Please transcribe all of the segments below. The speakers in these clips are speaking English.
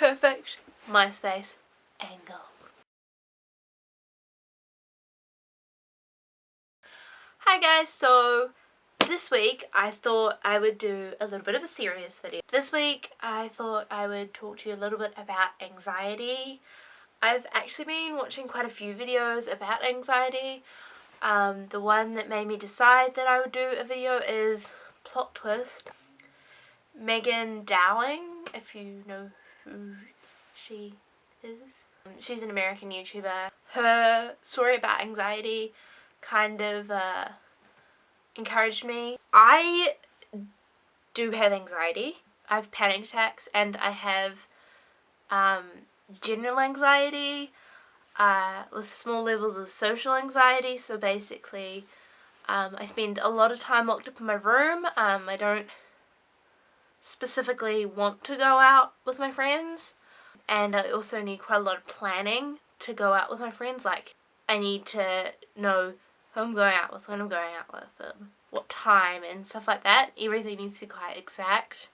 perfect MySpace angle. Hi guys, so this week I thought I would do a little bit of a serious video. This week I thought I would talk to you a little bit about anxiety. I've actually been watching quite a few videos about anxiety. The one that made me decide that I would do a video is, plot twist, Megan Dowling, if you know who she is. She's an American YouTuber. Her story about anxiety kind of encouraged me. I do have anxiety. I have panic attacks and I have general anxiety with small levels of social anxiety. So basically I spend a lot of time locked up in my room. I don't specifically want to go out with my friends, and I also need quite a lot of planning to go out with my friends. Like, I need to know who I'm going out with, when I'm going out with, what time and stuff like that. Everything needs to be quite exact.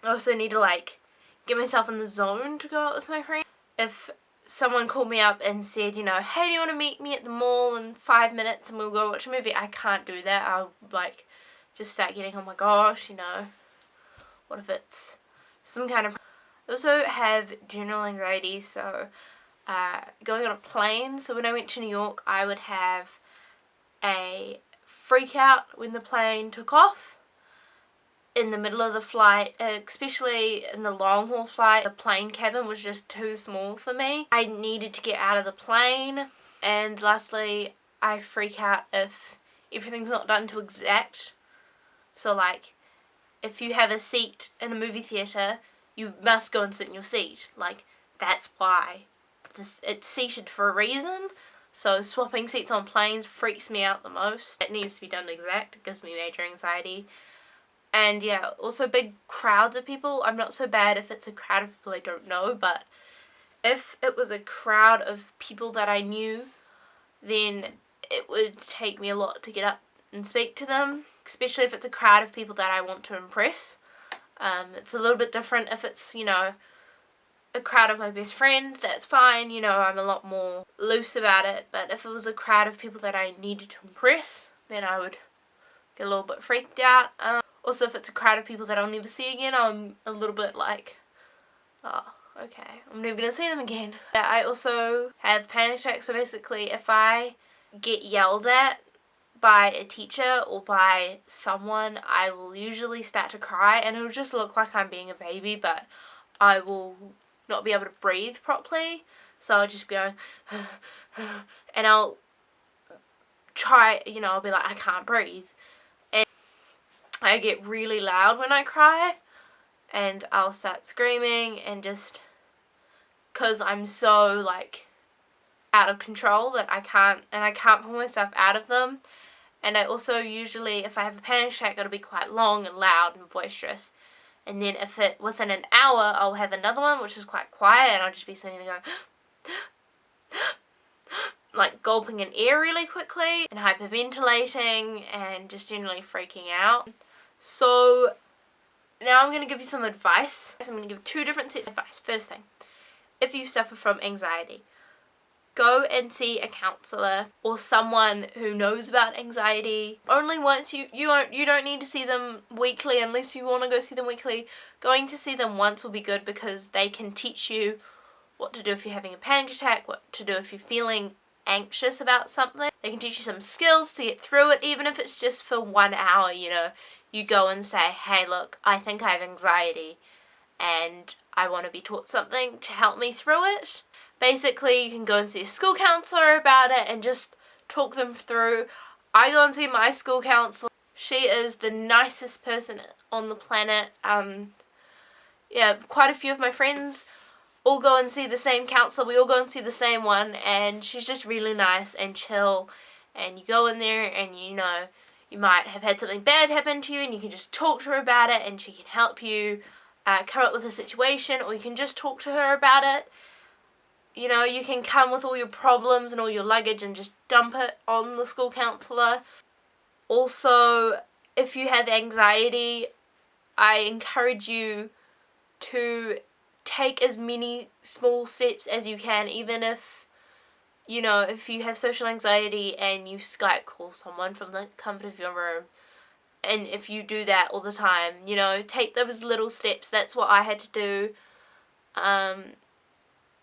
I also need to like get myself in the zone to go out with my friends. If someone called me up and said, you know, hey, do you want to meet me at the mall in 5 minutes and we'll go watch a movie, I can't do that. I'll like just start getting, oh my gosh, you know, what if it's some kind of... I also have general anxiety, so going on a plane. So when I went to New York, I would have a freak out when the plane took off in the middle of the flight, especially in the long haul flight. The plane cabin was just too small for me. I needed to get out of the plane. And lastly, I freak out if everything's not done to exact. So like, if you have a seat in a movie theatre, you must go and sit in your seat. Like, that's why. It's seated for a reason. So swapping seats on planes freaks me out the most. It needs to be done exact. It gives me major anxiety. And yeah, also big crowds of people. I'm not so bad if it's a crowd of people I don't know, but if it was a crowd of people that I knew, then it would take me a lot to get up and speak to them, especially if it's a crowd of people that I want to impress. It's a little bit different if it's, you know, a crowd of my best friend. That's fine, you know, I'm a lot more loose about it. But if it was a crowd of people that I needed to impress, then I would get a little bit freaked out. Also, if it's a crowd of people that I'll never see again, I'm a little bit like, oh, okay, I'm never gonna see them again. Yeah, I also have panic attacks, so basically if I get yelled at by a teacher or by someone, I will usually start to cry, and it'll just look like I'm being a baby, but I will not be able to breathe properly. So I'll just be going and I'll try, you know, I'll be like, I can't breathe, and I get really loud when I cry, and I'll start screaming, and just because I'm so like out of control that I can't pull myself out of them. And I also usually, if I have a panic attack, it'll be quite long and loud and boisterous. And then if it, within an hour, I'll have another one, which is quite quiet, and I'll just be sitting there going, like gulping in air really quickly, and hyperventilating, and just generally freaking out. So now I'm going to give you some advice. I'm going to give 2 different sets of advice. First thing, if you suffer from anxiety, go and see a counsellor or someone who knows about anxiety. Only once. You don't need to see them weekly unless you want to go see them weekly. Going to see them once will be good because they can teach you what to do if you're having a panic attack, what to do if you're feeling anxious about something. They can teach you some skills to get through it, even if it's just for 1 hour, you know. You go and say, hey look, I think I have anxiety and I want to be taught something to help me through it. Basically, you can go and see a school counsellor about it and just talk them through. I go and see my school counsellor. She is the nicest person on the planet. Yeah, quite a few of my friends all go and see the same counsellor. We all go and see the same one, and she's just really nice and chill. And you go in there and, you know, you might have had something bad happen to you, and you can just talk to her about it, and she can help you come up with a situation, or you can just talk to her about it. You know, you can come with all your problems and all your luggage and just dump it on the school counsellor. Also, if you have anxiety, I encourage you to take as many small steps as you can, even if, you know, if you have social anxiety and you Skype call someone from the comfort of your room, and if you do that all the time, you know, take those little steps. That's what I had to do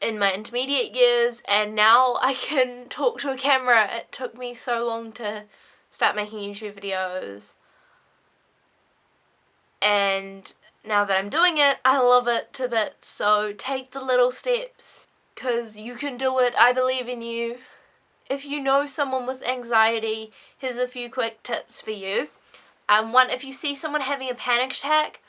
in my intermediate years, and now I can talk to a camera. It took me so long to start making YouTube videos, and now that I'm doing it, I love it to bits. So take the little steps, because you can do it. I believe in you. If you know someone with anxiety, here's a few quick tips for you. One, if you see someone having a panic attack,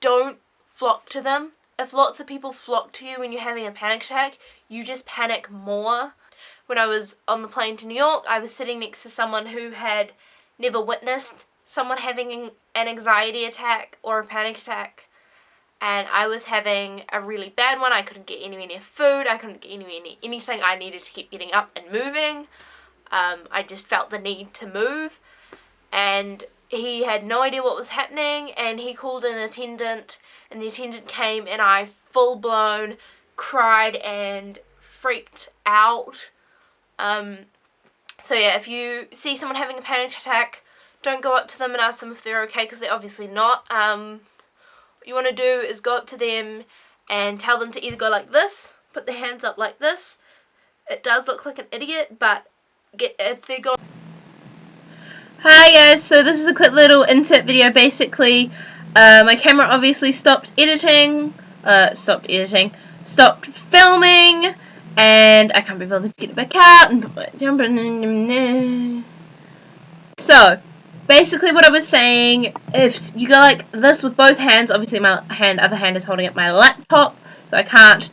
don't flock to them. If lots of people flock to you when you're having a panic attack, you just panic more. When I was on the plane to New York, I was sitting next to someone who had never witnessed someone having an anxiety attack or a panic attack, and I was having a really bad one. I couldn't get anywhere near food, I couldn't get anywhere near anything. I needed to keep getting up and moving. I just felt the need to move, and he had no idea what was happening, and he called an attendant, and the attendant came, and I full blown cried and freaked out. So yeah, if you see someone having a panic attack, don't go up to them and ask them if they're okay, because they're obviously not. What you want to do is go up to them and tell them to either go like this, put their hands up like this. It does look like an idiot, but if they're going... Hi guys, so this is a quick little insert video. Basically, my camera obviously stopped filming, and I can't be bothered to get it back out and put my jumper in. So, basically what I was saying, if you go like this with both hands, obviously my other hand is holding up my laptop, so I can't.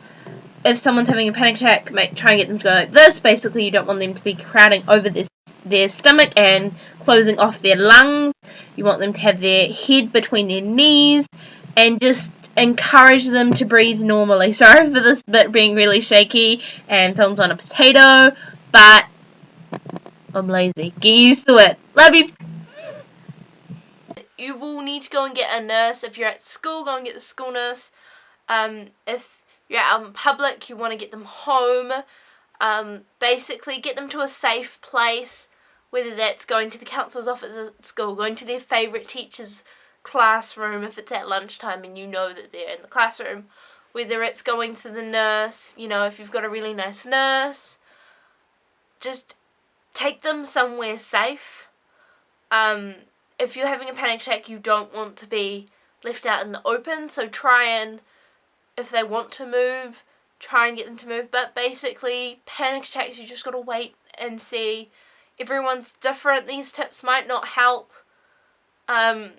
If someone's having a panic attack, try and get them to go like this. Basically, you don't want them to be crowding over their stomach and closing off their lungs. You want them to have their head between their knees and just encourage them to breathe normally. Sorry for this bit being really shaky and filmed on a potato, but I'm lazy. Get used to it. Love you. You will need to go and get a nurse. If you're at school, go and get the school nurse. If you're out in public, you want to get them home. Basically, get them to a safe place, whether that's going to the counsellor's office at school, going to their favourite teacher's classroom if it's at lunchtime and you know that they're in the classroom, whether it's going to the nurse, you know, if you've got a really nice nurse, just take them somewhere safe. If you're having a panic attack, you don't want to be left out in the open, so try and, if they want to move, try and get them to move. But basically, panic attacks, you just got to wait and see. Everyone's different. These tips might not help a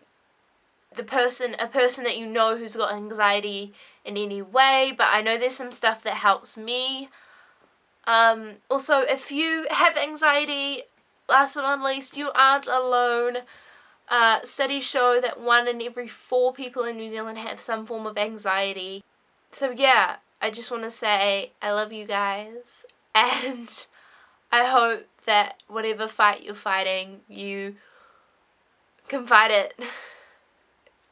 person that you know who's got anxiety in any way, but I know there's some stuff that helps me. Also, if you have anxiety, last but not least, you aren't alone. Studies show that 1 in every 4 people in New Zealand have some form of anxiety. So yeah, I just want to say I love you guys, and I hope that whatever fight you're fighting, you can fight it.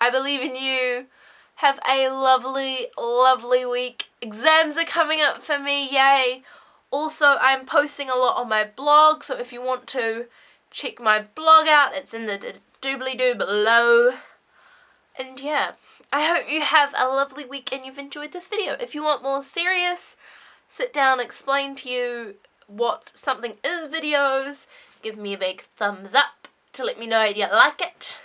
I believe in you. Have a lovely, lovely week. Exams are coming up for me, yay! Also, I'm posting a lot on my blog, so if you want to check my blog out, it's in the doobly-doo below. And yeah, I hope you have a lovely week and you've enjoyed this video. If you want more serious, sit down, explain to you what something is videos, give me a big thumbs up to let me know you like it,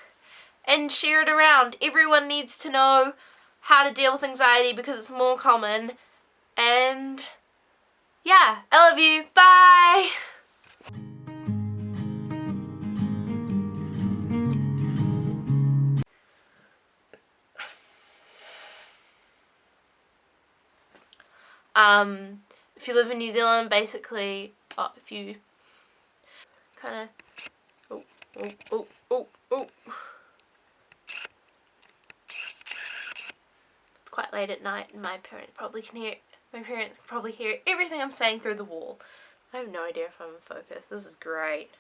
and share it around. Everyone needs to know how to deal with anxiety because it's more common. And yeah, I love you. Bye! If you live in New Zealand, basically, if you kind of, it's quite late at night, and my parents probably can hear everything I'm saying through the wall. I have no idea if I'm in focus. This is great.